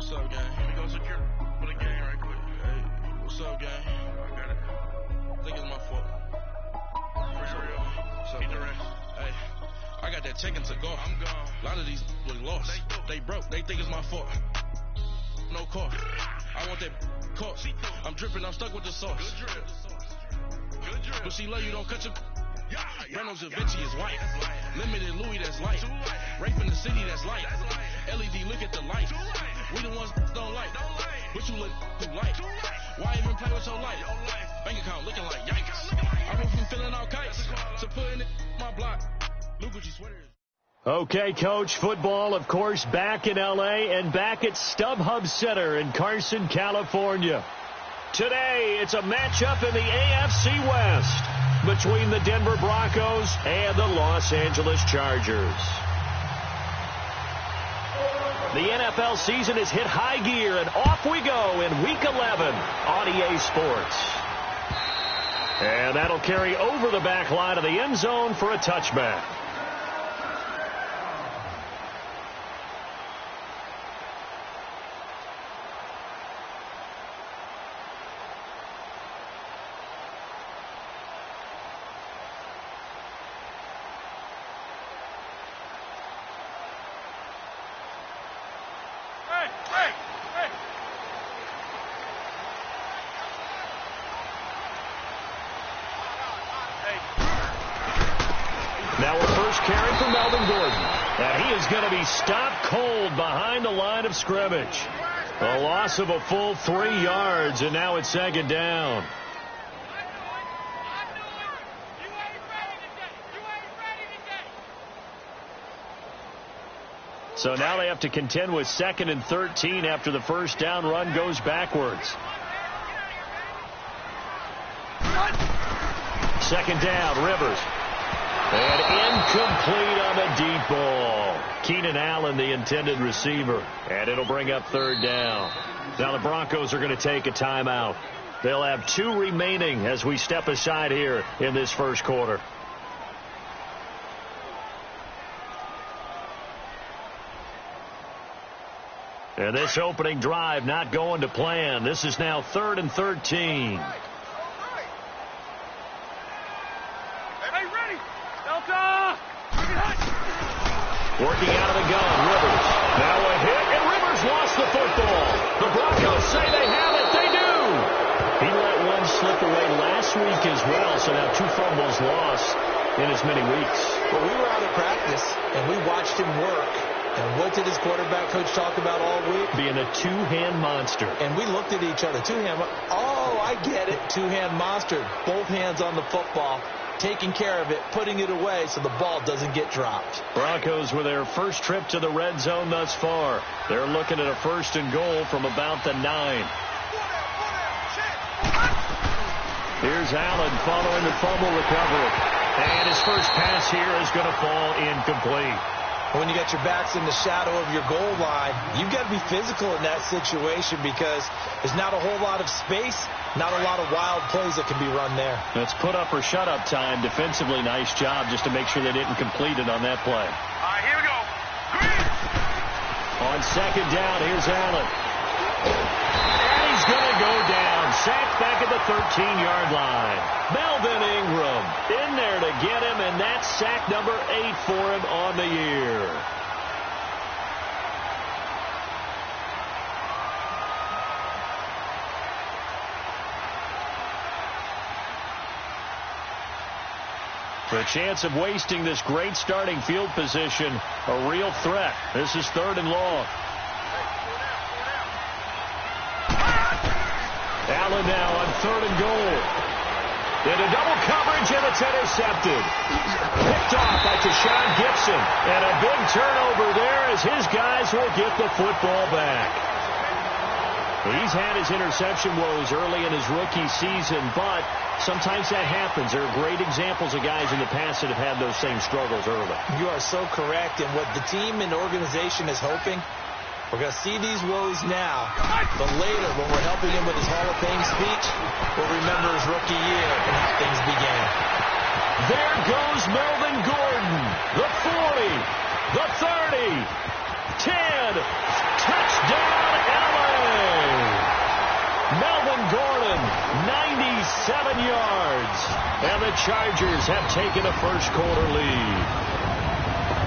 What's up, gang? Let me go secure for the game right quick. Hey, what's up, gang? I got it. I think it's my fault. For real. What's up, man? Hey, I got that chicken to go. I'm gone. A lot of these look lost. They broke. They think it's my fault. No car. I want that caught. I'm dripping. I'm stuck with the sauce. Good drip. Good drip. But she love you, don't cut your... Reynolds and Vinci is white. Limited Louis, that's light. Rape in the city, that's light. LED, look at the light. We the ones don't like. But you look too light. Why even play with your life? Bank account looking like yikes. I went from filling out kites to putting it in my block. Look what you sweaters. Okay, Coach, football, of course, back in L.A. and back at StubHub Center in Carson, California. Today, it's a matchup in the AFC West between the Denver Broncos and the Los Angeles Chargers. The NFL season has hit high gear, and off we go in Week 11 on EA Sports. And that'll carry over the back line of the end zone for a touchback. Now a first carry for Melvin Gordon. And he is going to be stopped cold behind the line of scrimmage. A loss of a full 3 yards, and now it's second down. So now they have to contend with 2nd and 13 after the first down run goes backwards. Second down, Rivers. And incomplete on the deep ball. Keenan Allen, the intended receiver. And it'll bring up third down. Now the Broncos are going to take a timeout. They'll have 2 remaining as we step aside here in this first quarter. And this opening drive not going to plan. This is now 3rd and 13. Working out of the gun, Rivers. Now a hit, and Rivers lost the football. The Broncos say they have it. They do. He let one slip away last week as well, so now 2 fumbles lost in as many weeks. Well, we were out of practice, and we watched him work. And what did his quarterback coach talk about all week? Being a 2-hand monster. And we looked at each other. 2-hand. Oh, I get it. 2-hand monster. Both hands on the football. Taking care of it, putting it away so the ball doesn't get dropped. Broncos with their first trip to the red zone thus far. They're looking at a 1st and goal from about the 9. Here's Allen following the fumble recovery. And his first pass here is going to fall incomplete. When you got your backs in the shadow of your goal line, you've got to be physical in that situation because there's not a whole lot of space, not a lot of wild plays that can be run there. That's put up or shut up time. Defensively, nice job just to make sure they didn't complete it on that play. All right, here we go. Green. On second down, here's Allen. And he's going to go down. Sacked back at the 13-yard line. Melvin Ingram in there to get him, and that's sack number 8 for him on the year. For a chance of wasting this great starting field position, a real threat. This is 3rd and long. Allen now on 3rd and goal. Into double coverage, and it's intercepted. Picked off by Tashawn Gibson. And a big turnover there as his guys will get the football back. He's had his interception woes early in his rookie season, but sometimes that happens. There are great examples of guys in the past that have had those same struggles early. You are so correct, and what the team and organization is hoping, we're going to see these woes now, but later when we're helping him with his Hall of Fame speech, we'll remember his rookie year and how things began. There goes Melvin Gordon, the 40, the 30, 10, touchdown, and yards. And the Chargers have taken a first-quarter lead.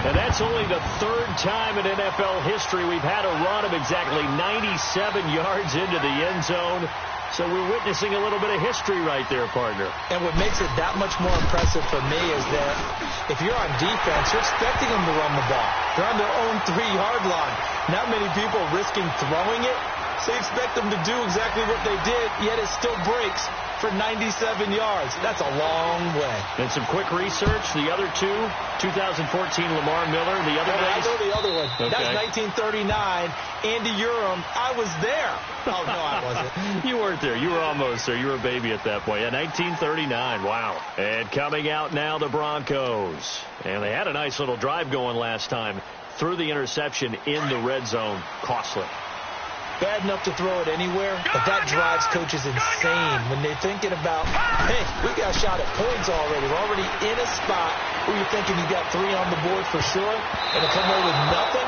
And that's only the third time in NFL history we've had a run of exactly 97 yards into the end zone. So we're witnessing a little bit of history right there, partner. And what makes it that much more impressive for me is that if you're on defense, you're expecting them to run the ball. They're on their own 3-yard line. Not many people risking throwing it. So you expect them to do exactly what they did, yet it still breaks for 97 yards. That's a long way. And some quick research. The other two, 2014 Lamar Miller, the other I know the other one. Okay. That's 1939. Andy Urim. I was there. Oh, no, I wasn't. You weren't there. You were almost there. You were a baby at that point. Yeah, 1939. Wow. And coming out now, the Broncos. And they had a nice little drive going last time. Threw the interception in the red zone. Costly. Bad enough to throw it anywhere, but that drives coaches insane when they're thinking about, hey, we got a shot at points already. We're already in a spot where you're thinking you got 3 on the board for sure, and to come away with nothing,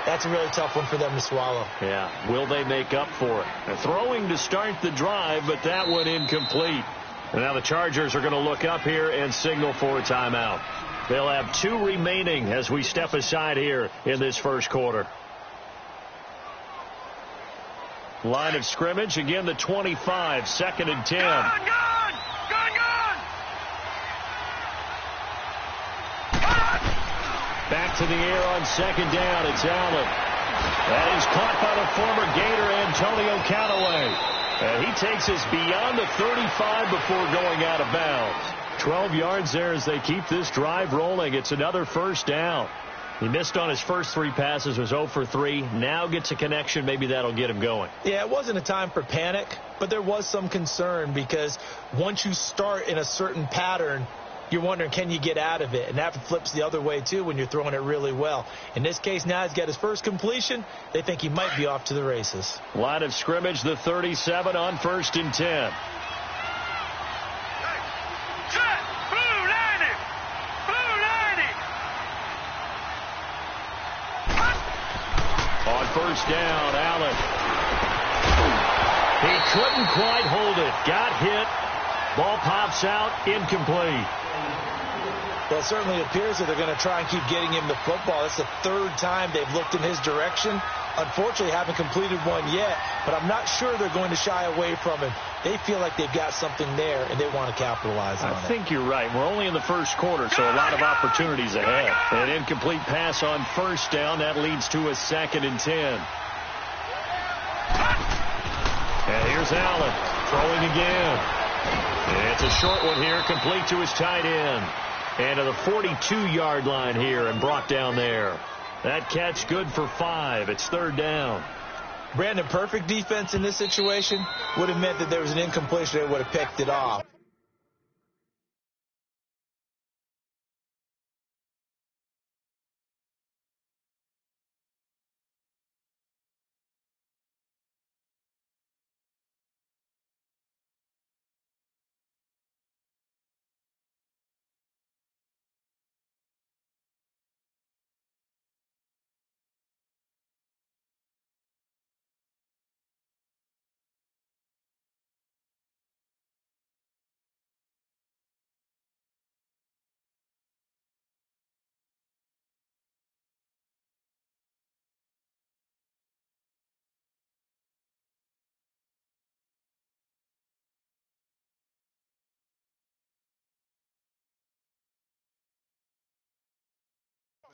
that's a really tough one for them to swallow. Yeah, will they make up for it? They're throwing to start the drive, but that one incomplete. And now the Chargers are going to look up here and signal for a timeout. They'll have 2 remaining as we step aside here in this first quarter. Line of scrimmage, again the 25, 2nd and 10. Gun! Back to the air on 2nd down, it's Allen. That is caught by the former Gator Antonio Callaway. And he takes us beyond the 35 before going out of bounds. 12 yards there as they keep this drive rolling. It's another first down. He missed on his first 3 passes, was 0 for 3. Now gets a connection. Maybe that'll get him going. Yeah, it wasn't a time for panic, but there was some concern because once you start in a certain pattern, you're wondering, can you get out of it? And that flips the other way, too, when you're throwing it really well. In this case, now he's got his first completion. They think he might be off to the races. Line of scrimmage, the 37 on 1st and 10. On 1st down, Allen. He couldn't quite hold it. Got hit. Ball pops out. Incomplete. Well, it certainly appears that they're going to try and keep getting him the football. It's the 3rd time they've looked in his direction. Unfortunately, haven't completed one yet, but I'm not sure they're going to shy away from him. They feel like they've got something there, and they want to capitalize on it. I think you're right. We're only in the first quarter, so a lot of opportunities ahead. An incomplete pass on 1st down. That leads to a 2nd and 10. And here's Allen throwing again. It's a short one here, complete to his tight end. And to the 42-yard line here and brought down there. That catch good for 5. It's 3rd down. Brandon, perfect defense in this situation would have meant that there was an incompletion. They would have picked it off.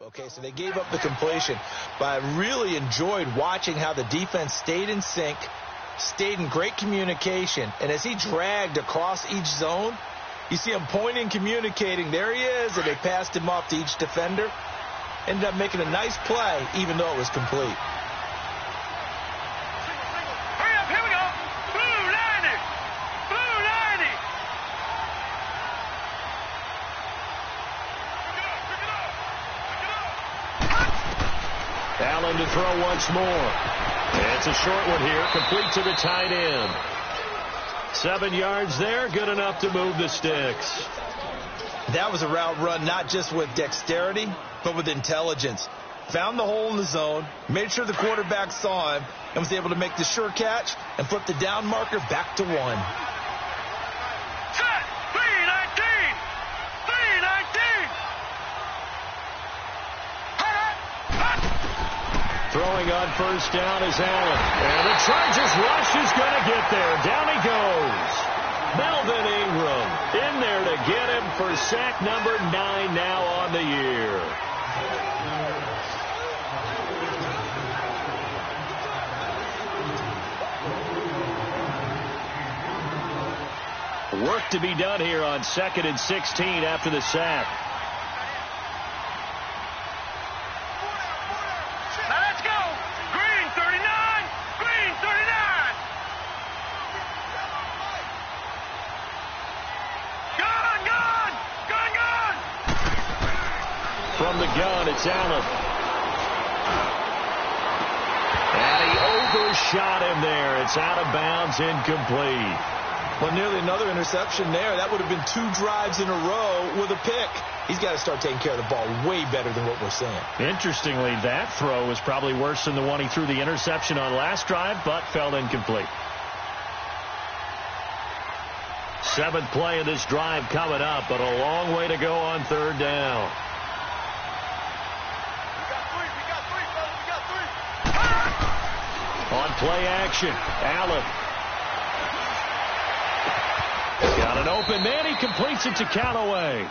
Okay, so they gave up the completion, but I really enjoyed watching how the defense stayed in sync, stayed in great communication, and as he dragged across each zone, you see him pointing, communicating, there he is, and they passed him off to each defender. Ended up making a nice play, even though it was complete. Allen to throw once more. It's a short one here, complete to the tight end. 7 yards there, good enough to move the sticks. That was a route run not just with dexterity, but with intelligence. Found the hole in the zone, made sure the quarterback saw him, and was able to make the sure catch and flip the down marker back to 1. Throwing on first down is Allen. And the Chargers rush is going to get there. Down he goes. Melvin Ingram in there to get him for sack number 9 now on the year. Work to be done here on 2nd and 16 after the sack. Now let's go. Green 39. Green 39. Gun. From the gun, it's Allen. And he overshot him there. It's out of bounds, incomplete. Well, nearly another interception there. That would have been 2 drives in a row with a pick. He's got to start taking care of the ball way better than what we're seeing. Interestingly, that throw was probably worse than the one he threw the interception on last drive, but fell incomplete. 7th play of this drive coming up, but a long way to go on 3rd down. On play action, Allen. Got an open man. He completes it to Callaway.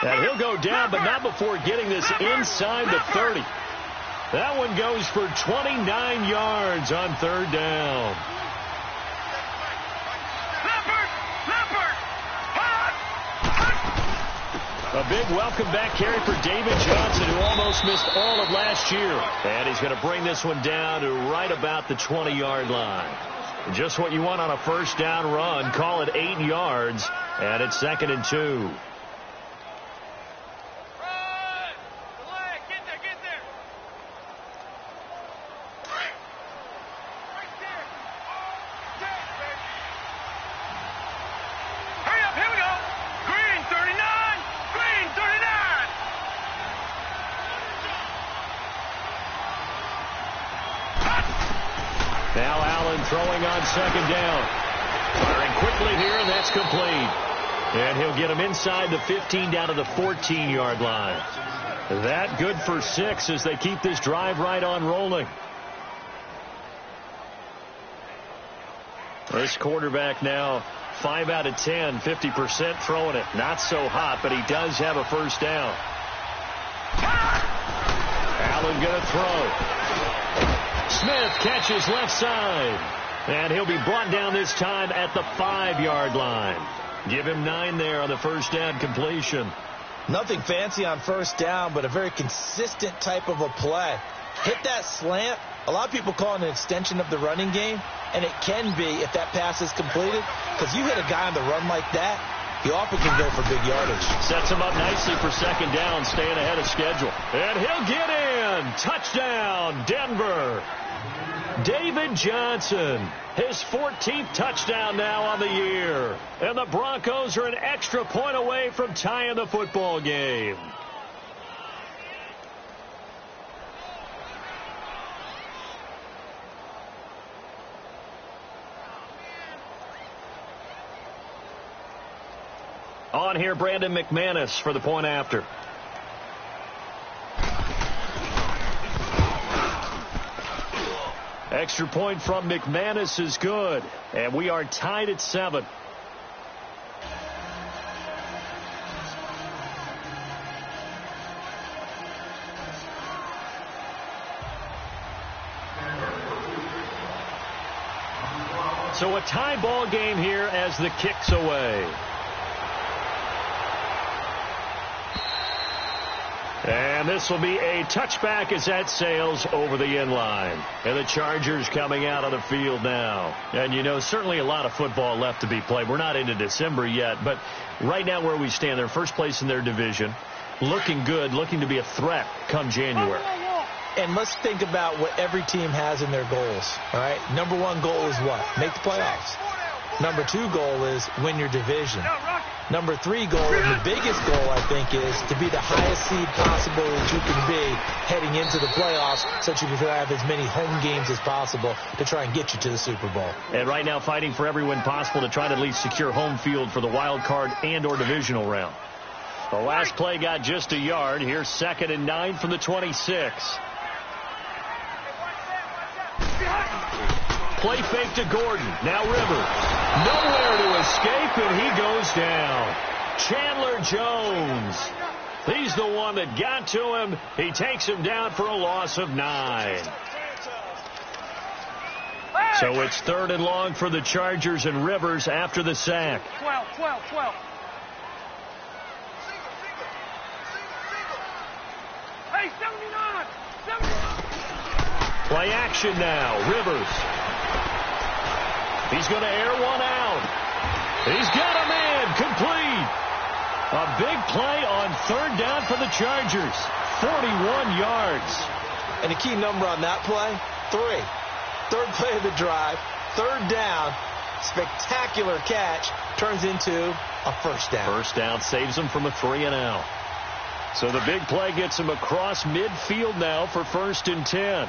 And he'll go down, but not before getting this inside the 30. That one goes for 29 yards on 3rd down. A big welcome back carry for David Johnson, who almost missed all of last year. And he's going to bring this one down to right about the 20-yard line. Just what you want on a first down run. Call it 8 yards, and it's 2nd and 2. Hurry up, here we go. Green 39. Green 39. Now Allen throwing on 2nd down. Firing quickly here, and that's complete. And he'll get him inside the 15 down to the 14-yard line. That good for 6 as they keep this drive right on rolling. This quarterback now 5 out of 10, 50% throwing it. Not so hot, but he does have a first down. Allen going to throw. Smith catches left side. And he'll be brought down this time at the 5-yard line. Give him 9 there on the first down completion. Nothing fancy on first down, but a very consistent type of a play. Hit that slant. A lot of people call it an extension of the running game, and it can be if that pass is completed, because you hit a guy on the run like that, he often can go for big yardage. Sets him up nicely for 2nd down, staying ahead of schedule. And he'll get in. Touchdown, Denver. David Johnson, his 14th touchdown now on the year. And the Broncos are an extra point away from tying the football game. On here, Brandon McManus for the point after. Extra point from McManus is good. And we are tied at 7. So a tie ball game here as the kick's away. And this will be a touchback as that sails over the end line. And the Chargers coming out on the field now. And, you know, certainly a lot of football left to be played. We're not into December yet, but right now where we stand, they're first place in their division. Looking good, looking to be a threat come January. And let's think about what every team has in their goals, all right? Number 1 goal is what? Make the playoffs. Number 2 goal is win your division. Number 3 goal, and the biggest goal, I think, is to be the highest seed possible that you can be heading into the playoffs so that you can have as many home games as possible to try and get you to the Super Bowl. And right now fighting for every win possible to try to at least secure home field for the wild card and or divisional round. The last play got just a yard. Here's 2nd and 9 from the 26. Play fake to Gordon. Now Rivers. Nowhere to escape, and he goes down. Chandler Jones. He's the one that got to him. He takes him down for a loss of 9. So it's 3rd and long for the Chargers and Rivers after the sack. 12. Hey, 79. Play action now. Rivers. He's going to air one out. He's got a man. Complete. A big play on 3rd down for the Chargers. 41 yards. And the key number on that play, 3. 3rd play of the drive, 3rd down, spectacular catch, turns into a 1st down. 1st down saves them from a 3-and-out. So the big play gets him across midfield now for 1st and 10.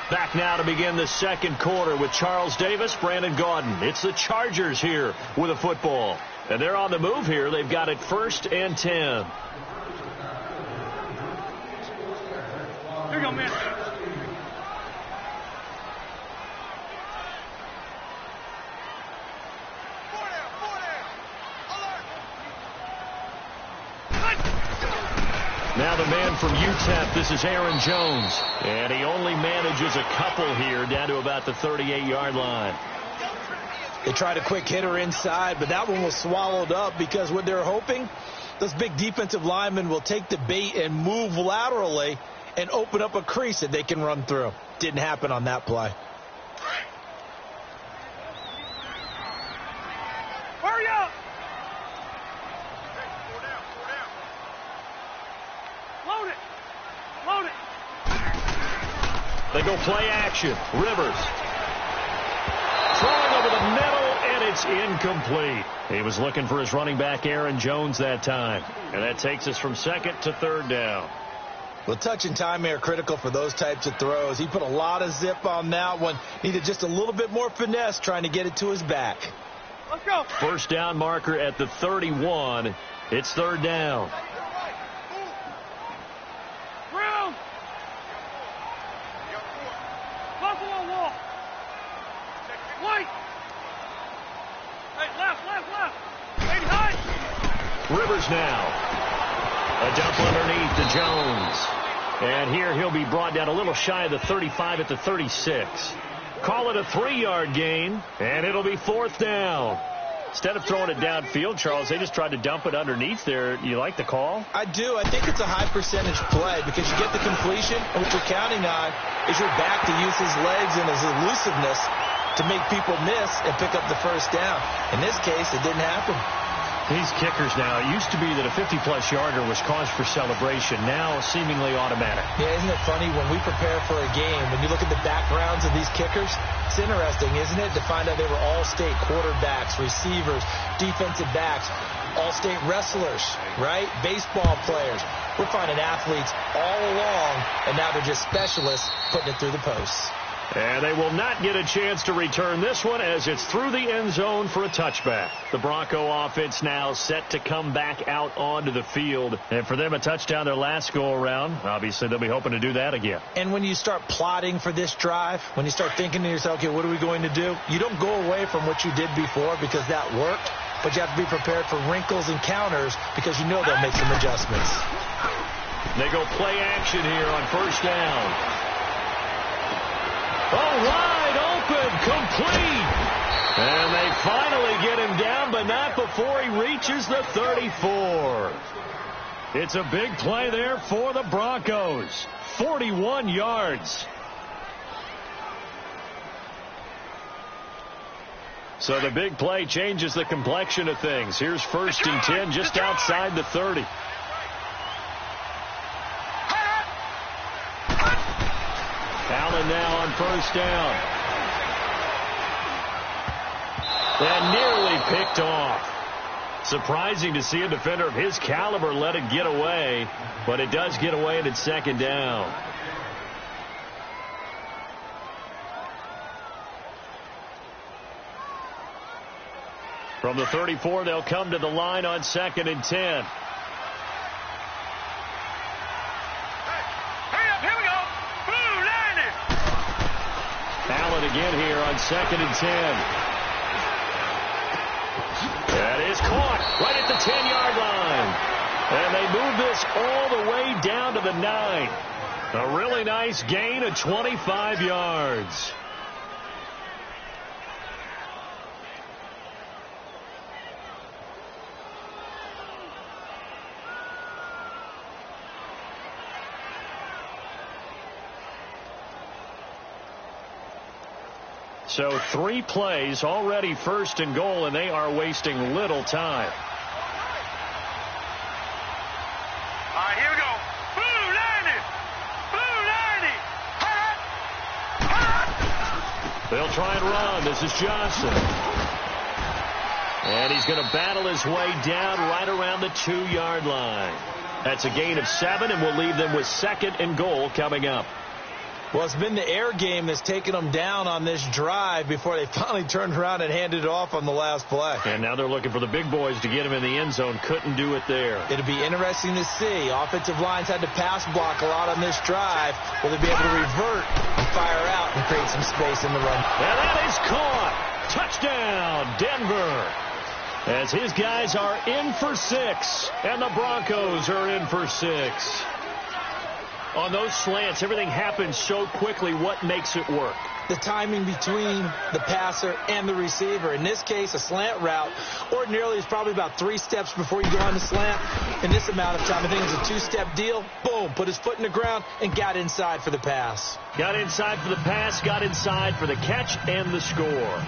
Back now to begin the 2nd quarter with Charles Davis, Brandon Gaudin. It's the Chargers here with a football. And they're on the move here. They've got it 1st and 10. Here you go, man. Now the man from UTEP, this is Aaron Jones. And he only manages a couple here down to about the 38-yard line. They tried a quick hitter inside, but that one was swallowed up because what they're hoping, those big defensive linemen will take the bait and move laterally and open up a crease that they can run through. Didn't happen on that play. Hurry up. Load it. They go play action. Rivers. Throwing over the middle, and it's incomplete. He was looking for his running back, Aaron Jones, that time. And that takes us from 2nd to 3rd down. Well, touch and timing are critical for those types of throws. He put a lot of zip on that one. Needed just a little bit more finesse trying to get it to his back. Let's go. 1st down marker at the 31. It's 3rd down. Brown. Buffalo wall. White. Hey, left. 80 high. Rivers now. A dump underneath to Jones. And here he'll be brought down a little shy of the 35 at the 36. Call it a 3-yard gain, and it'll be 4th down. Instead of throwing it downfield, Charles, they just tried to dump it underneath there. You like the call? I do. I think it's a high percentage play because you get the completion, and what you're counting on is your back to use his legs and his elusiveness to make people miss and pick up the 1st down. In this case, it didn't happen. These kickers now, it used to be that a 50-plus yarder was cause for celebration. Now, seemingly automatic. Yeah, isn't it funny when we prepare for a game, when you look at the backgrounds of these kickers, it's interesting, isn't it, to find out they were all-state quarterbacks, receivers, defensive backs, all-state wrestlers, right? Baseball players. We're finding athletes all along, and now they're just specialists putting it through the posts. And they will not get a chance to return this one as it's through the end zone for a touchback. The Bronco offense now set to come back out onto the field. And for them, a touchdown their last go-around. Obviously, they'll be hoping to do that again. And when you start plotting for this drive, when you start thinking to yourself, okay, what are we going to do? You don't go away from what you did before because that worked. But you have to be prepared for wrinkles and counters because you know they'll make some adjustments. They go play action here on 1st down. Oh, wide open, complete. And they finally get him down, but not before he reaches the 34. It's a big play there for the Broncos. 41 yards. So the big play changes the complexion of things. Here's 1st and 10 just outside the 30. Allen now on 1st down. And nearly picked off. Surprising to see a defender of his caliber let it get away, but it does get away and it's 2nd down. From the 34, they'll come to the line on 2nd and 10. it again here on 2nd and 10. That is caught right at the 10-yard line. And they move this all the way down to the 9. A really nice gain of 25 yards. So 3 plays, already 1st and goal, and they are wasting little time. All right, here we go. Blue 90. They'll try and run. This is Johnson. And he's going to battle his way down right around the 2-yard line. That's a gain of 7, and we'll leave them with 2nd and goal coming up. Well, it's been the air game that's taken them down on this drive before they finally turned around and handed it off on the last play. And now they're looking for the big boys to get him in the end zone. Couldn't do it there. It'll be interesting to see. Offensive lines had to pass block a lot on this drive. Will they be able to revert and fire out and create some space in the run? And that is caught. Touchdown, Denver. As his guys are in for 6, and the Broncos are in for 6. On those slants, everything happens so quickly. What makes it work? The timing between the passer and the receiver. In this case, a slant route ordinarily is probably about 3 steps before you go on the slant. In this amount of time, I think it's a 2-step deal. Boom, put his foot in the ground and got inside for the pass. Got inside for the pass, got inside for the catch and the score.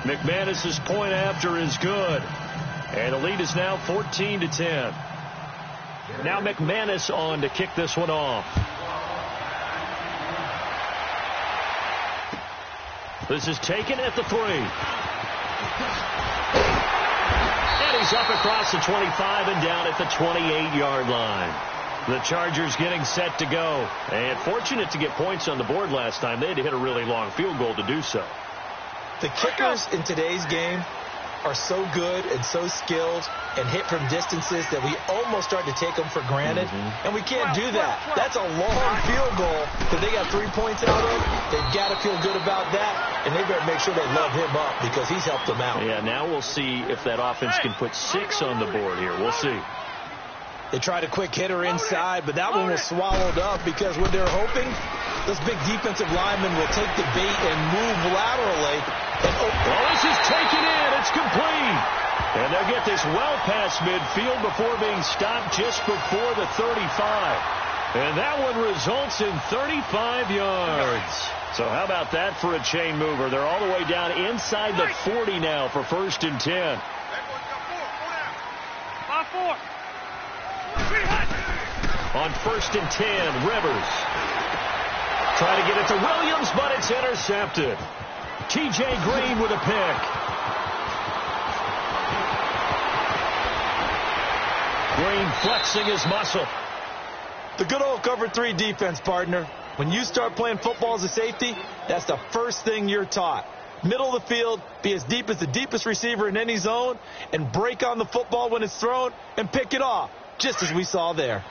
McManus's point after is good. And the lead is now 14-10. Now McManus on to kick this one off. This is taken at the 3. And he's up across the 25 and down at the 28-yard line. The Chargers getting set to go. And fortunate to get points on the board last time. They had to hit a really long field goal to do so. The kickers in today's game are so good and so skilled and hit from distances that we almost start to take them for granted. And we can't do that. That's a long field goal that they got 3 points out of. They've got to feel good about that, and they better make sure they love him up because he's helped them out. Yeah, now we'll see if that offense can put 6 on the board here. We'll see. They tried a quick hitter inside, but that one was swallowed up because what they're hoping, those big defensive linemen will take the bait and move laterally. Well, this is taken in. It's complete. And they'll get this well past midfield before being stopped just before the 35. And that one results in 35 yards. So how about that for a chain mover? They're all the way down inside the 40 now for 1st and 10. 5-4. On 1st and 10, Rivers. Try to get it to Williams, but it's intercepted. T.J. Green with a pick. Green flexing his muscle. The good old cover 3 defense, partner. When you start playing football as a safety, that's the first thing you're taught. Middle of the field, be as deep as the deepest receiver in any zone, and break on the football when it's thrown and pick it off, just as we saw there.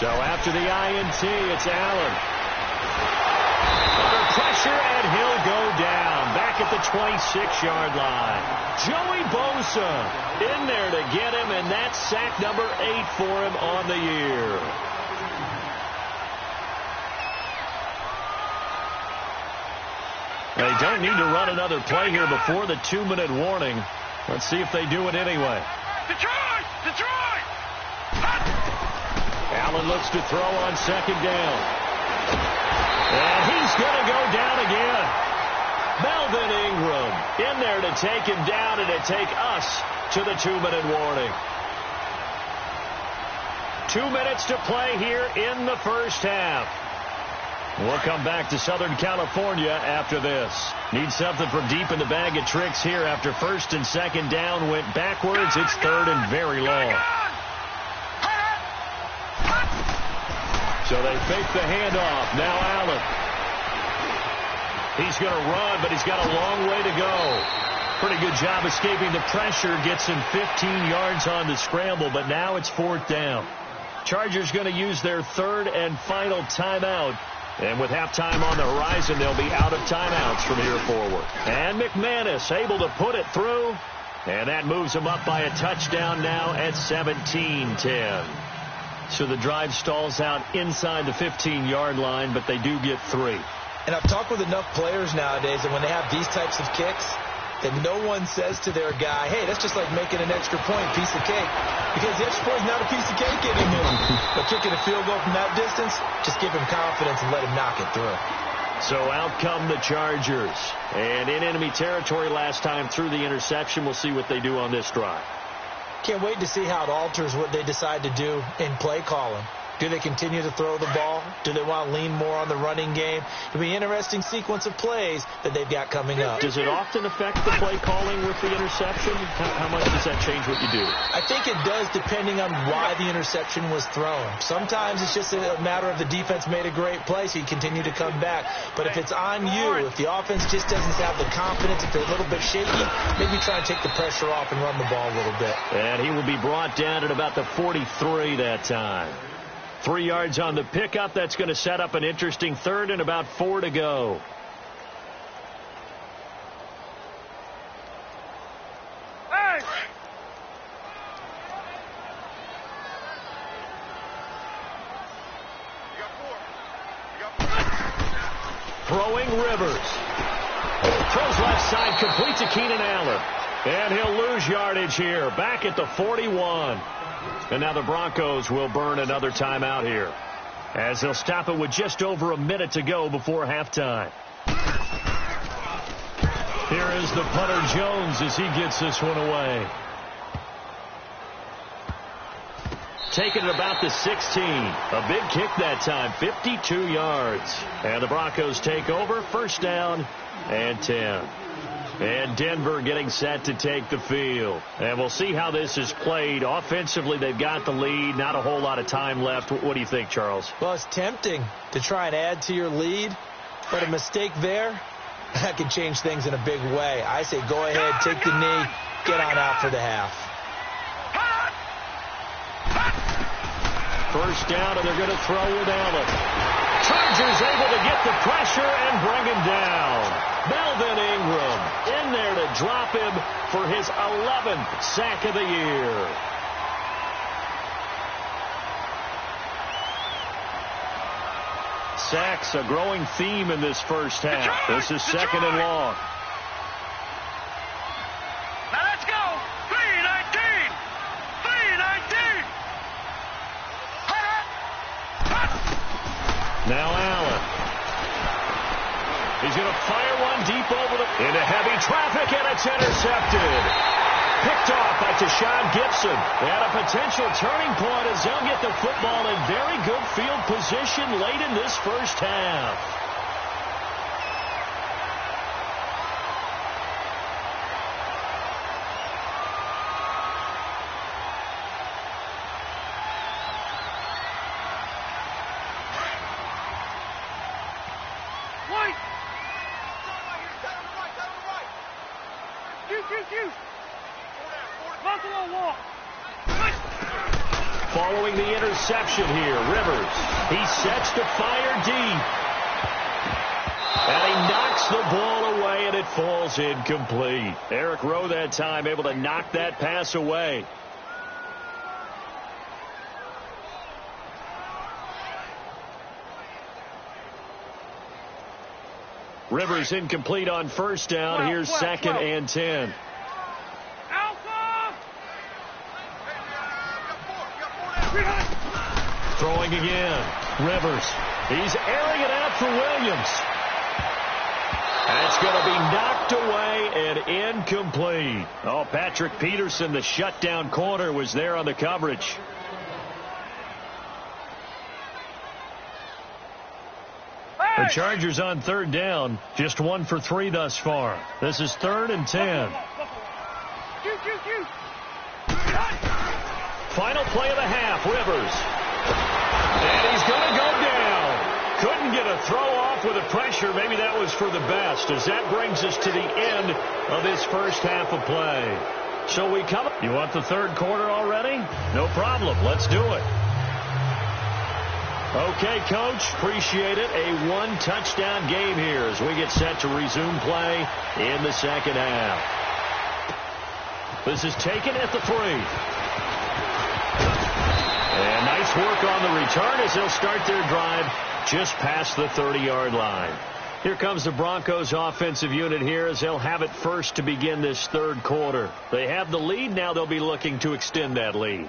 So after the INT, it's Allen. Under pressure, and he'll go down. Back at the 26-yard line. Joey Bosa in there to get him, and that's sack number 8 for him on the year. They don't need to run another play here before the 2-minute warning. Let's see if they do it anyway. Detroit! Detroit! Allen looks to throw on 2nd down. And he's going to go down again. Melvin Ingram in there to take him down and to take us to the 2-minute warning. 2 minutes to play here in the first half. We'll come back to Southern California after this. Need something from deep in the bag of tricks here after 1st and 2nd down went backwards. It's 3rd and very long. So they fake the handoff. Now Allen. He's going to run, but he's got a long way to go. Pretty good job escaping the pressure. Gets him 15 yards on the scramble, but now it's 4th down. Chargers going to use their 3rd and final timeout. And with halftime on the horizon, they'll be out of timeouts from here forward. And McManus able to put it through. And that moves them up by a touchdown now at 17-10. So the drive stalls out inside the 15-yard line, but they do get 3. And I've talked with enough players nowadays that when they have these types of kicks, that no one says to their guy, hey, that's just like making an extra point, piece of cake. Because the extra point is not a piece of cake anymore. But kicking a field goal from that distance, just give him confidence and let him knock it through. So out come the Chargers. And in enemy territory last time through the interception. We'll see what they do on this drive. Can't wait to see how it alters what they decide to do in play calling. Do they continue to throw the ball? Do they want to lean more on the running game? It'll be an interesting sequence of plays that they've got coming up. Does it often affect the play calling with the interception? How much does that change what you do? I think it does depending on why the interception was thrown. Sometimes it's just a matter of the defense made a great play, so you continue to come back. But if it's on you, if the offense just doesn't have the confidence, if they're a little bit shaky, maybe try and take the pressure off and run the ball a little bit. And he will be brought down at about the 43 that time. 3 yards on the pickup. That's going to set up an interesting 3rd and about 4 to go. Hey! Throwing Rivers. Throws left side, complete to Keenan Allen. And he'll lose yardage here. Back at the 41. And now the Broncos will burn another timeout here, as they'll stop it with just over a minute to go before halftime. Here is the punter Jones as he gets this one away. Taking it about the 16. A big kick that time, 52 yards. And the Broncos take over, 1st down and 10. And Denver getting set to take the field. And we'll see how this is played. Offensively, they've got the lead. Not a whole lot of time left. What do you think, Charles? Well, it's tempting to try and add to your lead. But a mistake there, that can change things in a big way. I say go ahead, take the knee, get on out for the half. 1st down, and they're going to throw with Allen. Chargers able to get the pressure and bring him down. Melvin Ingram in there to drop him for his 11th sack of the year. Sacks, a growing theme in this first half. This is 2nd and long. Now let's go. 3-19. 3-19. Now Allen. He's going to fire one deep over into heavy traffic, and it's intercepted. Picked off by Gibson. And a potential turning point as they'll get the football in very good field position late in this first half. Following the interception here, Rivers. He sets to fire deep. And he knocks the ball away, and it falls incomplete. Eric Rowe that time able to knock that pass away. Rivers incomplete on 1st down. Here's 2nd and 10. Throwing again. Rivers. He's airing it out for Williams. That's going to be knocked away and incomplete. Oh, Patrick Peterson, the shutdown corner, was there on the coverage. The Chargers on 3rd down. Just 1 for 3 thus far. This is 3rd and 10. Final play of the half, Rivers. And he's going to go down. Couldn't get a throw off with the pressure. Maybe that was for the best, as that brings us to the end of this first half of play. So we come. You want the third quarter already? No problem. Let's do it. Okay, Coach. Appreciate it. A one-touchdown game here as we get set to resume play in the second half. This is taken at the 3. And nice work on the return as they'll start their drive just past the 30-yard line. Here comes the Broncos offensive unit here as they'll have it first to begin this third quarter. They have the lead. Now they'll be looking to extend that lead.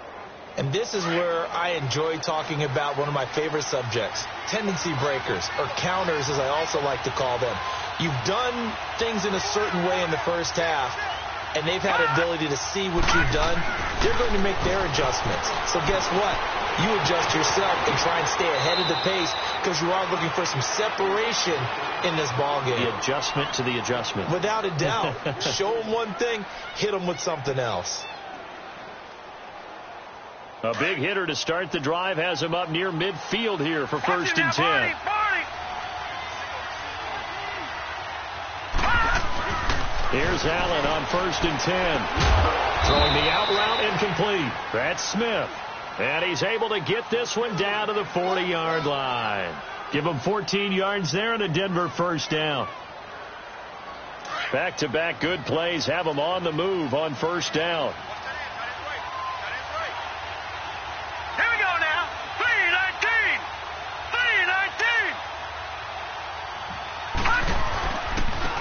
And this is where I enjoy talking about one of my favorite subjects, tendency breakers, or counters as I also like to call them. You've done things in a certain way in the first half, and they've had an ability to see what you've done. They're going to make their adjustments. So guess what? You adjust yourself and try and stay ahead of the pace because you are looking for some separation in this ballgame. The adjustment to the adjustment. Without a doubt. Show them one thing, hit them with something else. A big hitter to start the drive has him up near midfield here for first and 10. Here's Allen on first and 10. Throwing the out route incomplete. That's Smith. And he's able to get this one down to the 40-yard line. Give him 14 yards there and a Denver first down. Back-to-back good plays have him on the move on first down. Here we go now. 3-19. 3-19.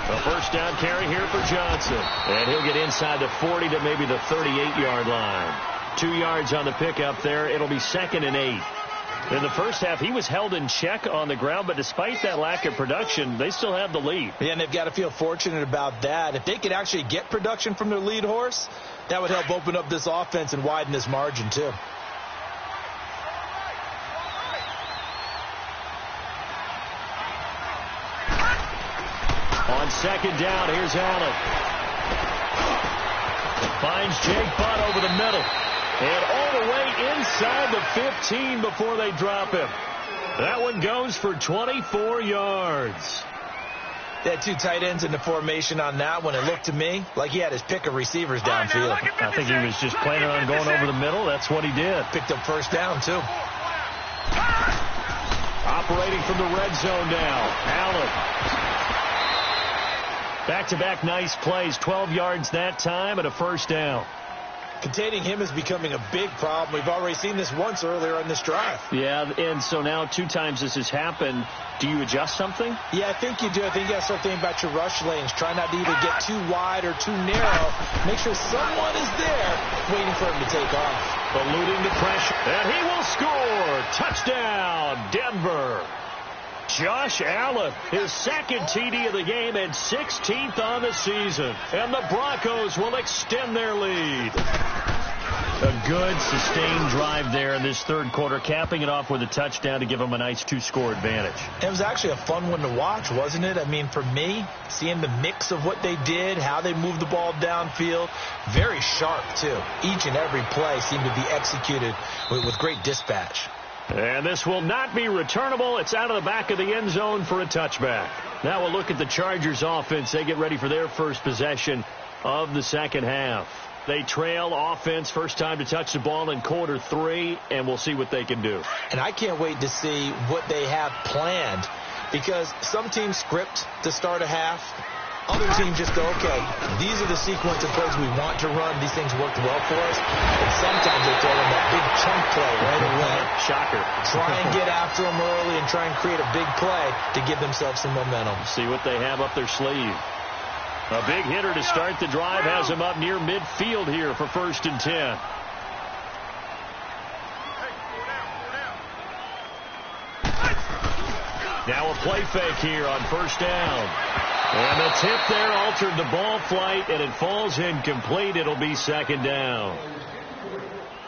A first down carry here for Johnson. And he'll get inside the 40 to maybe the 38-yard line. 2 yards on the pickup there. It'll be 2nd and 8. In the first half, he was held in check on the ground, but despite that lack of production, they still have the lead. Yeah, and they've got to feel fortunate about that. If they could actually get production from their lead horse, that would help open up this offense and widen this margin, too. On second down, here's Allen. Finds Jake Butt over the middle. And all the way inside the 15 before they drop him. That one goes for 24 yards. They had 2 tight ends in the formation on that one. It looked to me like he had his pick of receivers downfield. I think he was just planning on going over the middle. That's what he did. Picked up first down, too. Operating from the red zone now. Allen. Back-to-back nice plays. 12 yards that time and a first down. Containing him is becoming a big problem. We've already seen this once earlier in this drive. Yeah, and so now 2 times this has happened. Do you adjust something? Yeah, I think you do. I think you got to start thinking about your rush lanes. Try not to either get too wide or too narrow. Make sure someone is there waiting for him to take off. Eluding the pressure. And he will score. Touchdown, Denver. Josh Allen, his 2nd TD of the game and 16th on the season. And the Broncos will extend their lead. A good, sustained drive there in this third quarter, capping it off with a touchdown to give them a nice 2-score advantage. It was actually a fun one to watch, wasn't it? I mean, for me, seeing the mix of what they did, how they moved the ball downfield, very sharp, too. Each and every play seemed to be executed with great dispatch. And this will not be returnable. It's out of the back of the end zone for a touchback. Now we'll look at the Chargers offense. They get ready for their first possession of the second half. They trail offense, first time to touch the ball in quarter 3, and we'll see what they can do. And I can't wait to see what they have planned, because some teams script to start a half. Other teams just go, okay, these are the sequence of plays we want to run. These things worked well for us. And sometimes they throw in that big chunk play right away. Shocker. Try and get after them early and try and create a big play to give themselves some momentum. See what they have up their sleeve. A big hitter to start the drive has him up near midfield here for first and 10. Now a play fake here on first down. And the tip there altered the ball flight, and it falls incomplete. It'll be second down.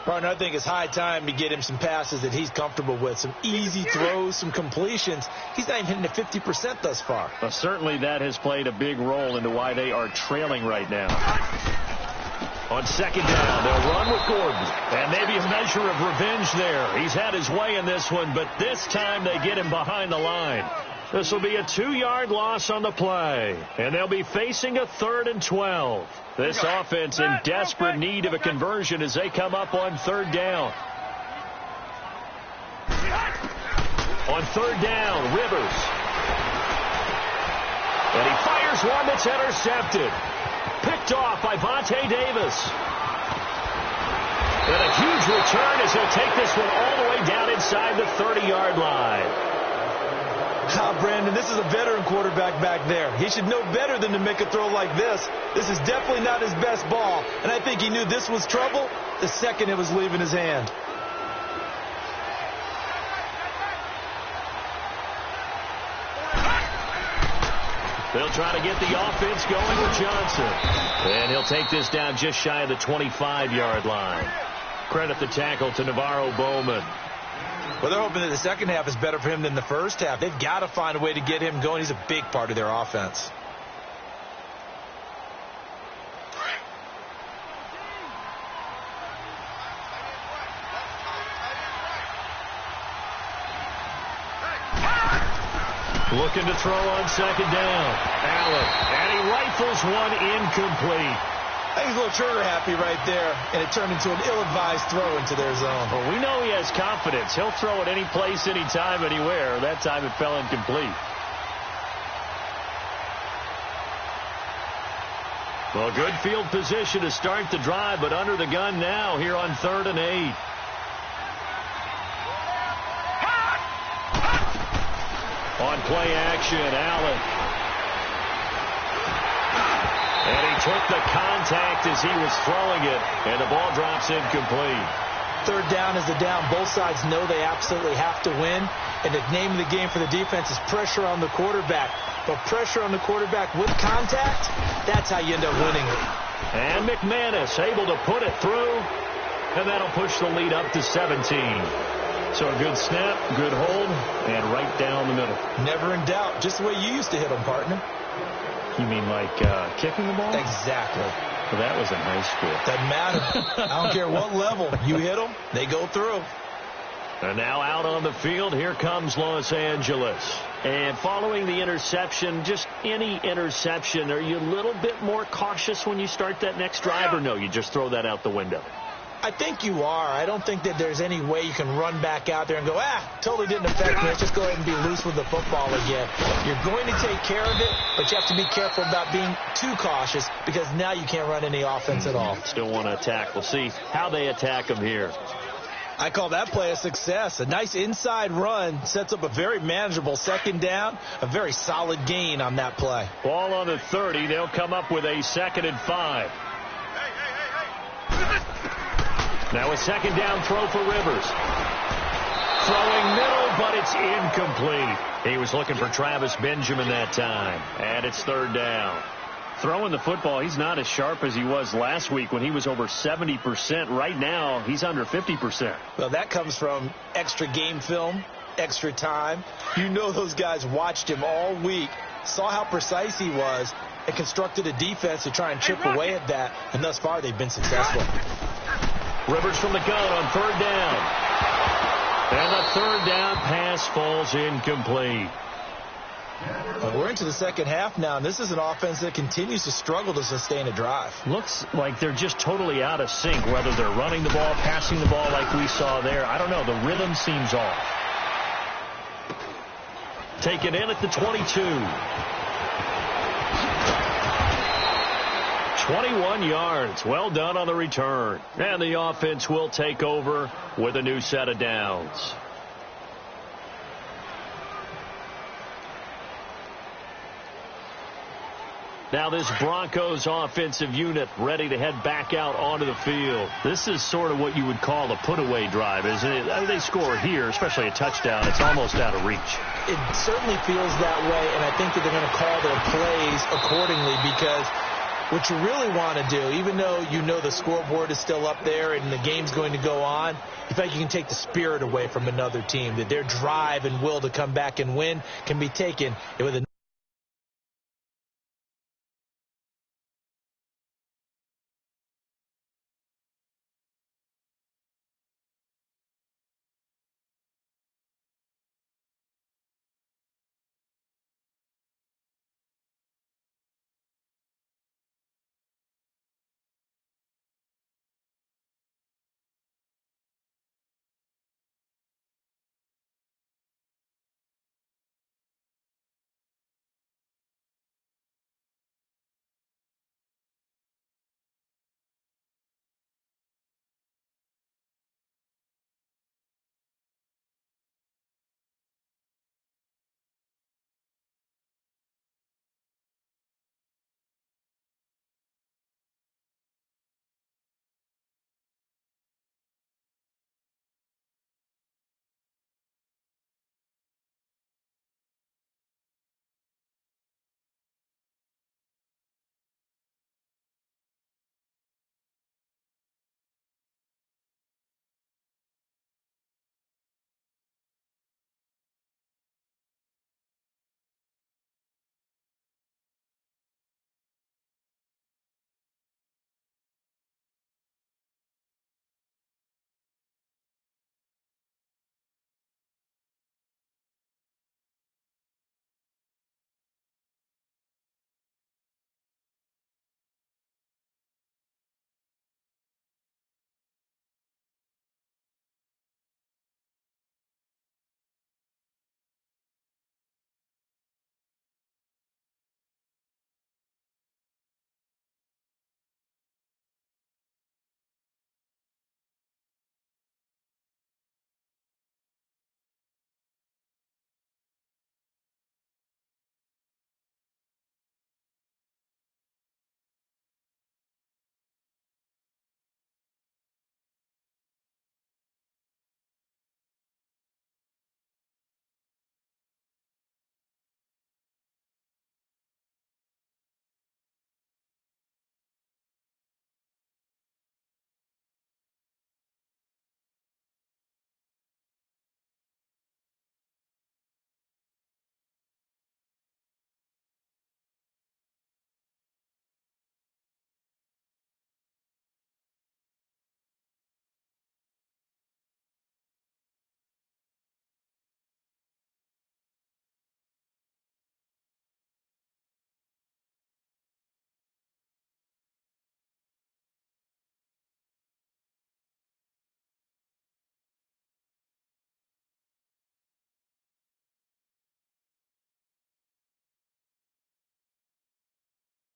Partner, I think it's high time to get him some passes that he's comfortable with. Some easy throws, some completions. He's not even hitting at 50% thus far. Well, certainly that has played a big role into why they are trailing right now. On second down, they'll run with Gordon. And maybe a measure of revenge there. He's had his way in this one, but this time they get him behind the line. This will be a 2-yard loss on the play. And they'll be facing a 3rd and 12. This offense in desperate need of a conversion as they come up on 3rd down. On 3rd down, Rivers. And he fires one that's intercepted. Picked off by Vontae Davis. And a huge return as he'll take this one all the way down inside the 30-yard line. Brandon, this is a veteran quarterback back there. He should know better than to make a throw like this. This is definitely not his best ball. And I think he knew this was trouble the second it was leaving his hand. They'll try to get the offense going with Johnson. And he'll take this down just shy of the 25-yard line. Credit the tackle to Navarro Bowman. Well, they're hoping that the second half is better for him than the first half. They've got to find a way to get him going. He's a big part of their offense. Looking to throw on second down. Allen. And he rifles one incomplete. I think he's a little trigger happy right there, and it turned into an ill-advised throw into their zone. Well, we know he has confidence. He'll throw it any place, anytime, anywhere. That time it fell incomplete. Well, good field position to start the drive, but under the gun now here on 3rd and 8. On play action, Allen. And he took the contact as he was throwing it, and the ball drops incomplete. 3rd down is the down. Both sides know they absolutely have to win, and the name of the game for the defense is pressure on the quarterback. But pressure on the quarterback with contact, that's how you end up winning it. And McManus able to put it through, and that'll push the lead up to 17. So a good snap, good hold, and right down the middle. Never in doubt, just the way you used to hit them, partner. You mean like kicking the ball? Exactly. Well, that was in high school. Doesn't matter. I don't care what level. You hit them, they go through. And now out on the field, here comes Los Angeles. And following the interception, just any interception, are you a little bit more cautious when you start that next drive, or no, you just throw that out the window? I think you are. I don't think that there's any way you can run back out there and go, totally didn't affect me. Let's just go ahead and be loose with the football again. You're going to take care of it, but you have to be careful about being too cautious because now you can't run any offense at all. Still want to attack. We'll see how they attack them here. I call that play a success. A nice inside run sets up a very manageable second down, a very solid gain on that play. Ball on the 30. They'll come up with a 2nd and 5. Now a second down throw for Rivers. Throwing middle, but it's incomplete. He was looking for Travis Benjamin that time. And it's 3rd down. Throwing the football, he's not as sharp as he was last week when he was over 70%. Right now, he's under 50%. Well, that comes from extra game film, extra time. You know those guys watched him all week, saw how precise he was, and constructed a defense to try and chip away at that. And thus far, they've been successful. Rivers from the gun on 3rd down. And the 3rd down pass falls incomplete. We're into the second half now, and this is an offense that continues to struggle to sustain a drive. Looks like they're just totally out of sync, whether they're running the ball, passing the ball like we saw there. I don't know. The rhythm seems off. Taken in at the 22. 21 yards. Well done on the return. And the offense will take over with a new set of downs. Now this Broncos offensive unit ready to head back out onto the field. This is sort of what you would call a put-away drive, isn't it? They score here, especially a touchdown. It's almost out of reach. It certainly feels that way, and I think that they're going to call their plays accordingly because what you really want to do, even though you know the scoreboard is still up there and the game's going to go on, in fact, you can take the spirit away from another team, that their drive and will to come back and win can be taken with a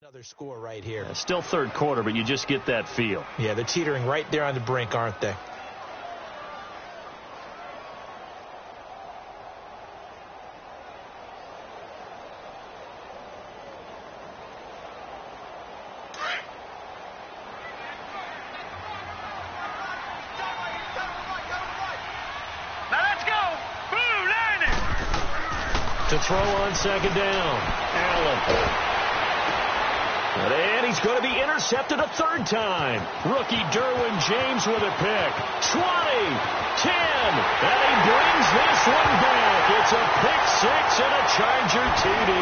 Another score right here. Still third quarter, but you just get that feel. Yeah, they're teetering right there on the brink, aren't they? To throw on second down. Allen. And he's going to be intercepted a third time. Rookie Derwin James with a pick. 20, 10, and he brings this one back. It's a pick six and a Charger TD.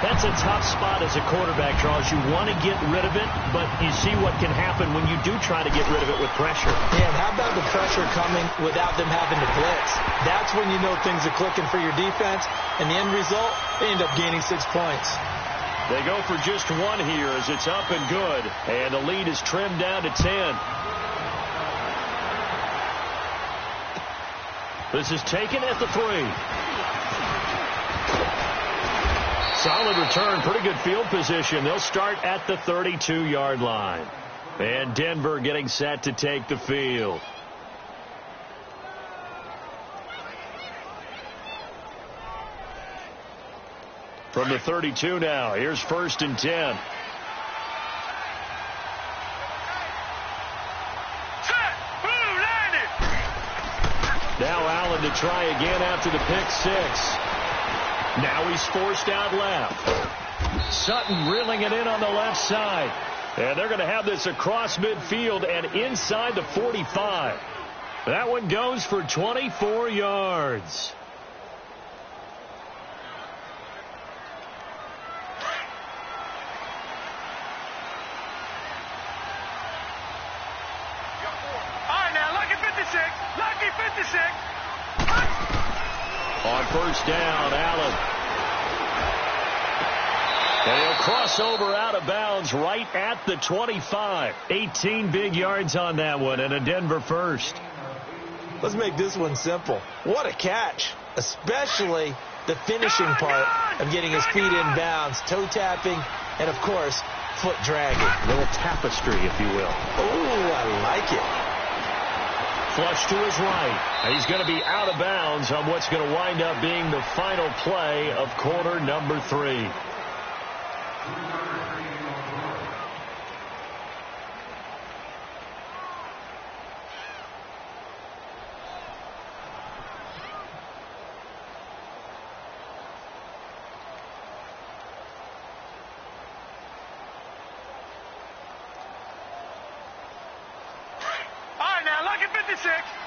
That's a tough spot as a quarterback, Charles. You want to get rid of it, but you see what can happen when you do try to get rid of it with pressure. Yeah, and how about the pressure coming without them having to blitz? That's when you know things are clicking for your defense, and the end result, they end up gaining 6 points. They go for just one here as it's up and good, and the lead is trimmed down to 10. This is taken at the 3. Solid return, pretty good field position. They'll start at the 32-yard line. And Denver getting set to take the field. From the 32 now, here's 1st and 10. Now Allen to try again after the pick six. Now he's forced out left. Sutton reeling it in on the left side. And they're going to have this across midfield and inside the 45. That one goes for 24 yards. All right, now, lucky 56. Lucky 56. On first down, Allen. And he'll cross over out of bounds right at the 25. 18 big yards on that one and a Denver first. Let's make this one simple. What a catch, especially the finishing part of getting his feet in bounds, toe tapping, and, of course, foot dragging. A little tapestry, if you will. Oh, I like it. Flush to his right. And he's going to be out of bounds on what's going to wind up being the final play of quarter number 3.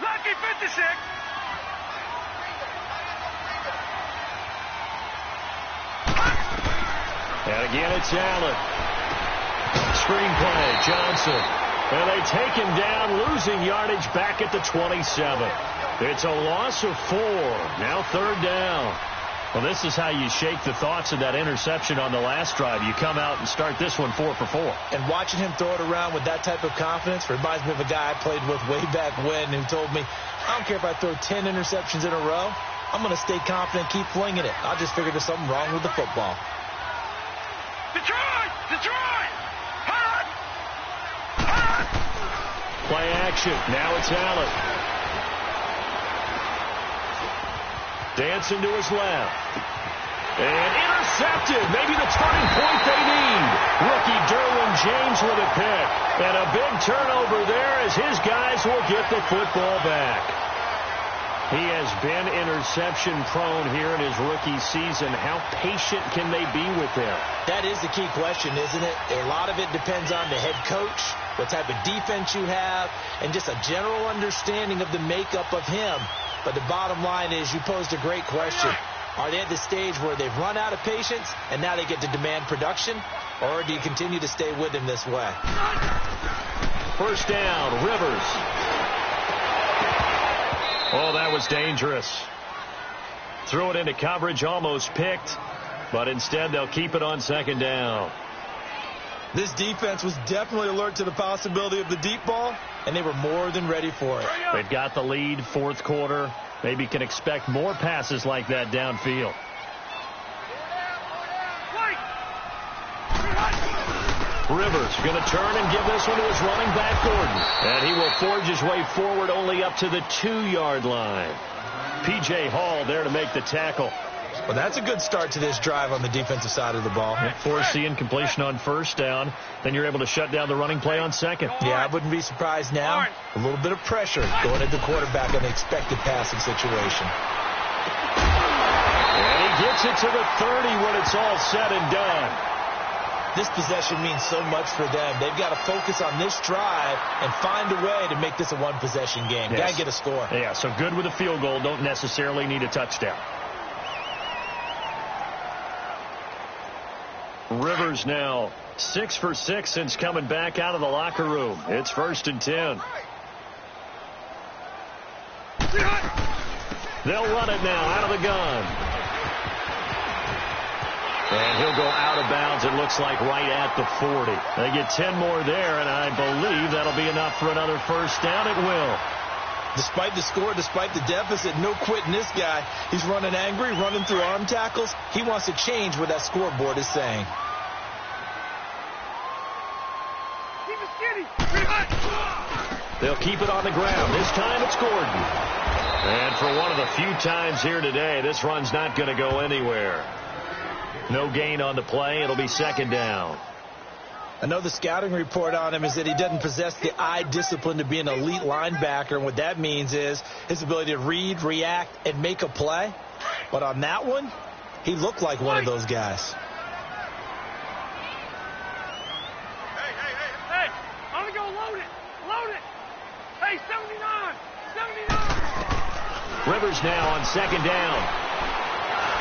Lucky 56. And again, it's Allen. Screenplay, Johnson. And they take him down, losing yardage back at the 27. It's a loss of 4. Now 3rd down. Well, this is how you shake the thoughts of that interception on the last drive. You come out and start this one 4 for 4. And watching him throw it around with that type of confidence reminds me of a guy I played with way back when who told me, I don't care if I throw 10 interceptions in a row. I'm going to stay confident, keep flinging it. I'll just figure there's something wrong with the football. Detroit! Detroit! Hot! Hot! Play action. Now it's Allen. Dancing to his left. And intercepted. Maybe the turning point they need. Rookie Derwin James with a pick. And a big turnover there as his guys will get the football back. He has been interception prone here in his rookie season. How patient can they be with him? That is the key question, isn't it? A lot of it depends on the head coach, what type of defense you have, and just a general understanding of the makeup of him. But the bottom line is you posed a great question. Are they at the stage where they've run out of patience and now they get to demand production? Or do you continue to stay with him this way? First down, Rivers. Oh, that was dangerous. Threw it into coverage, almost picked. But instead they'll keep it on 2nd down. This defense was definitely alert to the possibility of the deep ball, and they were more than ready for it. They've got the lead, 4th quarter. Maybe can expect more passes like that downfield. Rivers going to turn and give this one to his running back, Gordon. And he will forge his way forward only up to the 2-yard line. P.J. Hall there to make the tackle. Well, that's a good start to this drive on the defensive side of the ball. Force the incompletion on first down. Then you're able to shut down the running play on second. Yeah, I wouldn't be surprised now. A little bit of pressure going at the quarterback on the expected passing situation. And he gets it to the 30 when it's all said and done. This possession means so much for them. They've got to focus on this drive and find a way to make this a one-possession game. Yes. Got to get a score. Yeah, so good with a field goal. Don't necessarily need a touchdown. Rivers now 6 for 6 since coming back out of the locker room. It's 1st and 10. They'll run it now out of the gun. And he'll go out of bounds, it looks like, right at the 40. They get 10 more there, and I believe that'll be enough for another first down. It will. Despite the score, despite the deficit, no quitting this guy. He's running angry, running through arm tackles. He wants to change what that scoreboard is saying. They'll keep it on the ground. This time it's Gordon. And for one of the few times here today, this run's not going to go anywhere. No gain on the play. It'll be 2nd down. I know the scouting report on him is that he doesn't possess the eye discipline to be an elite linebacker. And what that means is his ability to read, react, and make a play. But on that one, he looked like one of those guys. Hey, I'm going to go load it. Load it. Hey, 79. Rivers now on 2nd down.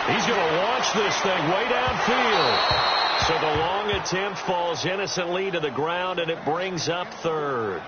He's going to launch this thing way downfield. So the long attempt falls innocently to the ground, and it brings up 3rd.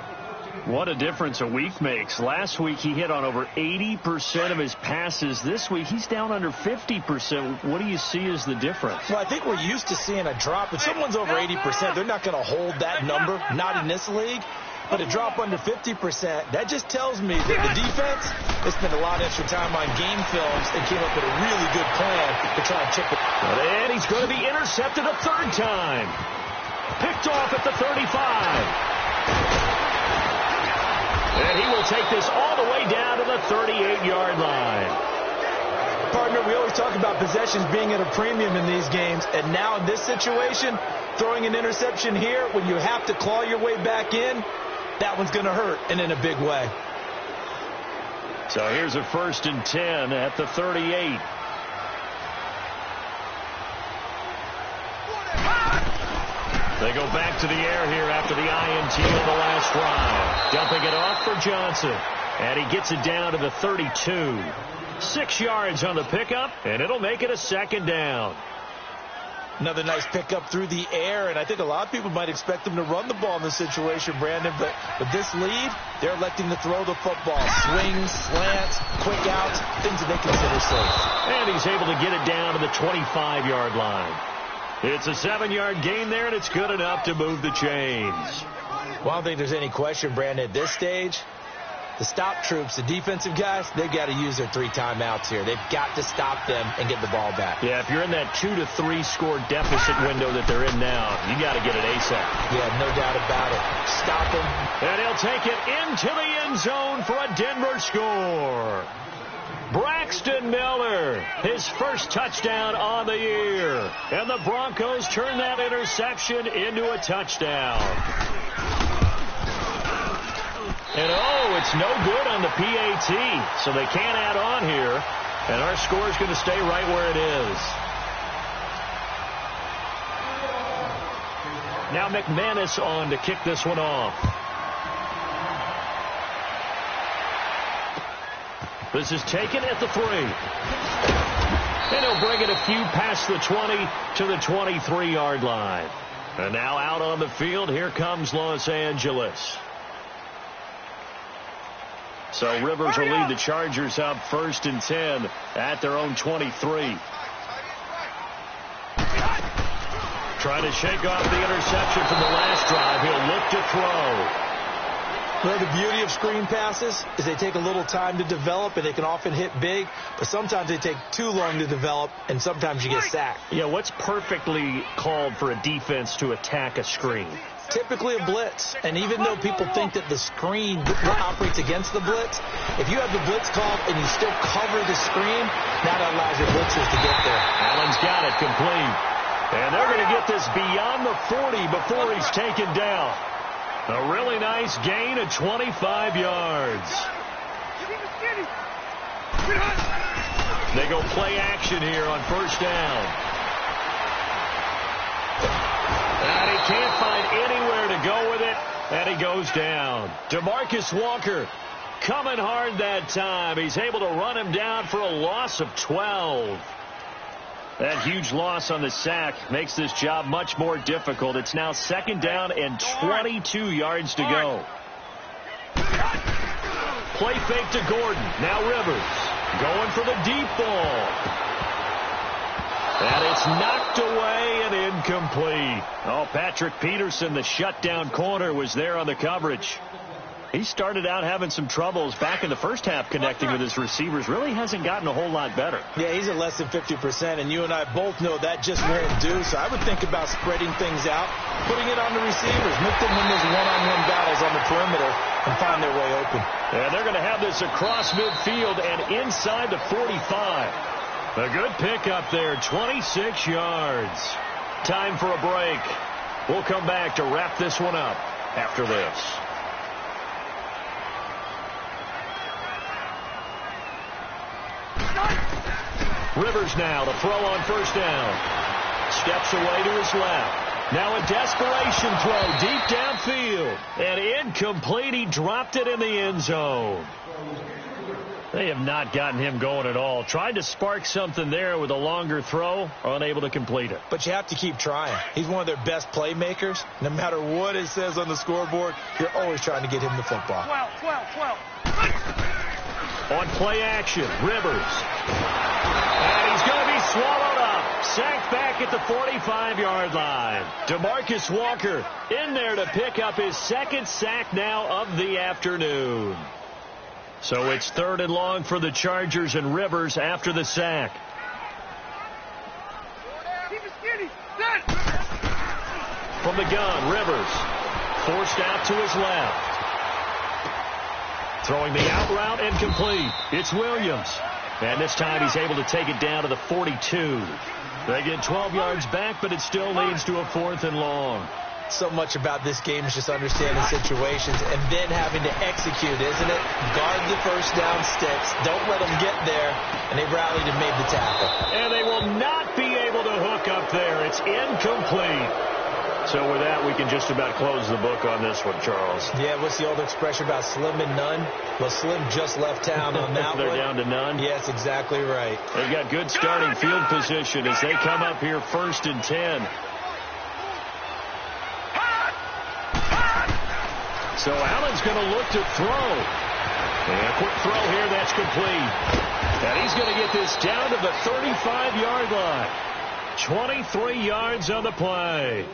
What a difference a week makes. Last week he hit on over 80% of his passes. This week he's down under 50%. What do you see as the difference? Well, I think we're used to seeing a drop. If someone's over 80%, they're not going to hold that number, not in this league. But a drop under 50%, that just tells me that the defense has spent a lot of extra time on game films and came up with a really good plan to try and chip it. And he's going to be intercepted a 3rd time. Picked off at the 35. And he will take this all the way down to the 38-yard line. Partner, we always talk about possessions being at a premium in these games, and now in this situation, throwing an interception here when you have to claw your way back in, that one's going to hurt, and in a big way. So here's a 1st and 10 at the 38. They go back to the air here after the INT on the last drive. Dumping it off for Johnson. And he gets it down to the 32. 6 yards on the pickup, and it'll make it a 2nd down. Another nice pickup through the air, and I think a lot of people might expect them to run the ball in this situation, Brandon, but with this lead, they're electing to throw the football. Swings, slants, quick outs, things that they consider safe. And he's able to get it down to the 25-yard line. It's a 7-yard gain there, and it's good enough to move the chains. Well, I don't think there's any question, Brandon, at this stage, the stop troops, the defensive guys, they've got to use their 3 timeouts here. They've got to stop them and get the ball back. Yeah, if you're in that 2 to 3 score deficit window that they're in now, you got to get it ASAP. Yeah, no doubt about it. Stop them. And he'll take it into the end zone for a Denver score. Braxton Miller, his first touchdown on the year. And the Broncos turn that interception into a touchdown. And, it's no good on the PAT, so they can't add on here. And our score is going to stay right where it is. Now McManus on to kick this one off. This is taken at the 3. And he'll bring it a few past the 20 to the 23-yard line. And now out on the field, here comes Los Angeles. So Rivers will lead the Chargers up 1st and 10 at their own 23. Trying to shake off the interception from the last drive. He'll look to throw. Well, the beauty of screen passes is they take a little time to develop, and they can often hit big, but sometimes they take too long to develop, and sometimes you get sacked. Yeah, what's perfectly called for a defense to attack a screen? Typically a blitz, and even though people think that the screen operates against the blitz, if you have the blitz called and you still cover the screen, that allows your blitzers to get there. Allen's got it complete. And they're going to get this beyond the 40 before he's taken down. A really nice gain of 25 yards. They go play action here on first down. And he can't find anywhere to go with it, and he goes down. DeMarcus Walker coming hard that time. He's able to run him down for a loss of 12. That huge loss on the sack makes this job much more difficult. It's now second down and 22 yards to go. Play fake to Gordon. Now Rivers going for the deep ball. And it's knocked away and incomplete. Oh, Patrick Peterson, the shutdown corner, was there on the coverage. He started out having some troubles back in the first half connecting with his receivers. Really hasn't gotten a whole lot better. Yeah, he's at less than 50%, and you and I both know that just won't do. So I would think about spreading things out, putting it on the receivers, make them win those one-on-one battles on the perimeter and find their way open. And they're going to have this across midfield and inside the 45. A good pickup there, 26 yards. Time for a break. We'll come back to wrap this one up after this. Rivers now to throw on first down. Steps away to his left. Now a desperation throw deep downfield. And incomplete. He dropped it in the end zone. They have not gotten him going at all. Tried to spark something there with a longer throw, unable to complete it. But you have to keep trying. He's one of their best playmakers. No matter what it says on the scoreboard, you're always trying to get him the football. 12. On play action, Rivers. And he's going to be swallowed up. Sacked back at the 45-yard line. DeMarcus Walker in there to pick up his second sack now of the afternoon. So it's third and long for the Chargers and Rivers after the sack. From the gun, Rivers forced out to his left. Throwing the out route and complete. It's Williams. And this time he's able to take it down to the 42. They get 12 yards back, but it still leads to a fourth and long. So much about this game is just understanding situations and then having to execute, isn't it? Guard the first down sticks. Don't let them get there. And they rallied and made the tackle. And they will not be able to hook up there. It's incomplete. So with that, we can just about close the book on this one, Charles. Yeah, what's the old expression about slim and none? Well, Slim just left town on that They're one. down to none? Yes, exactly right. They've got good starting field position as they come up here first and 10. So Allen's going to look to throw. And a quick throw here, that's complete. And he's going to get this down to the 35-yard line. 23 yards on the play.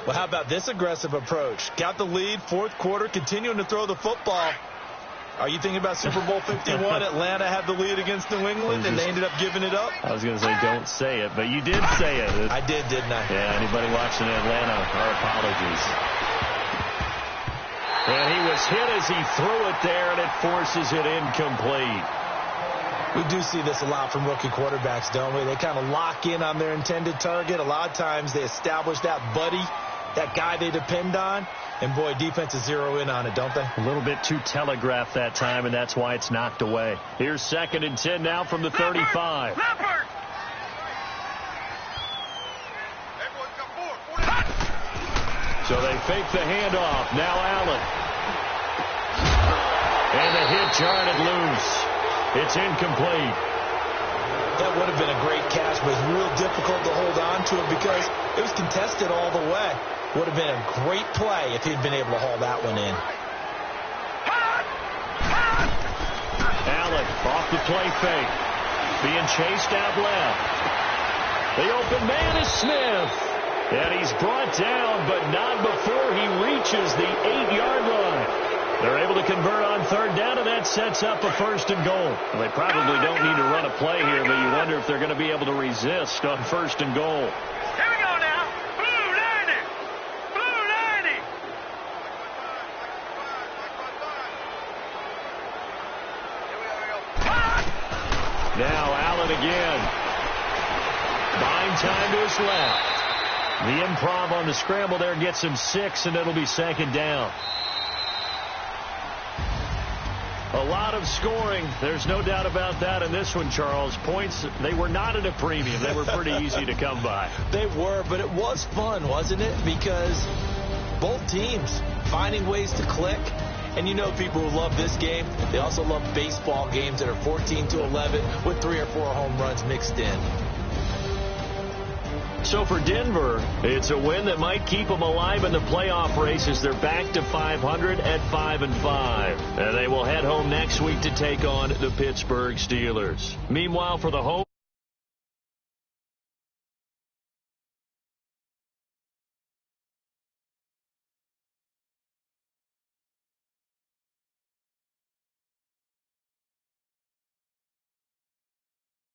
Well, how about this aggressive approach? Got the lead, fourth quarter, continuing to throw the football. Are you thinking about Super Bowl 51? Atlanta had the lead against New England, and they ended up giving it up? I was going to say don't say it, but you did say it. I did, didn't I? Yeah, anybody watching Atlanta, our apologies. And he was hit as he threw it there, and it forces it incomplete. We do see this a lot from rookie quarterbacks, don't we? They kind of lock in on their intended target. A lot of times they establish that buddy, that guy they depend on. And, boy, defenses zero in on it, don't they? A little bit too telegraphed that time, and that's why it's knocked away. Here's second and 10 now from the 35. So they fake the handoff. Now Allen. And the hit jarred loose. It's incomplete. That would have been a great catch, but it's real difficult to hold on to it because it was contested all the way. Would have been a great play if he'd been able to haul that one in. Allen off the play fake. Being chased out left. The open man is Smith. And he's brought down, but not before he reaches the 8-yard line. They're able to convert on third down, and that sets up a first and goal. Well, they probably don't need to run a play here, but you wonder if they're going to be able to resist on first and goal. Here we go now. Blue 90. Blue 90. Now Allen again. Buying time to his left. The improv on the scramble there gets him 6, and it'll be second down. A lot of scoring. There's no doubt about that in this one, Charles. Points, they were not at a premium. They were pretty easy to come by. They were, but it was fun, wasn't it? Because both teams finding ways to click. And you know people who love this game, they also love baseball games that are 14-11 with 3 or 4 home runs mixed in. So for Denver, it's a win that might keep them alive in the playoff race as they're back to 500 at 5-5. And they will head home next week to take on the Pittsburgh Steelers. Meanwhile, for the home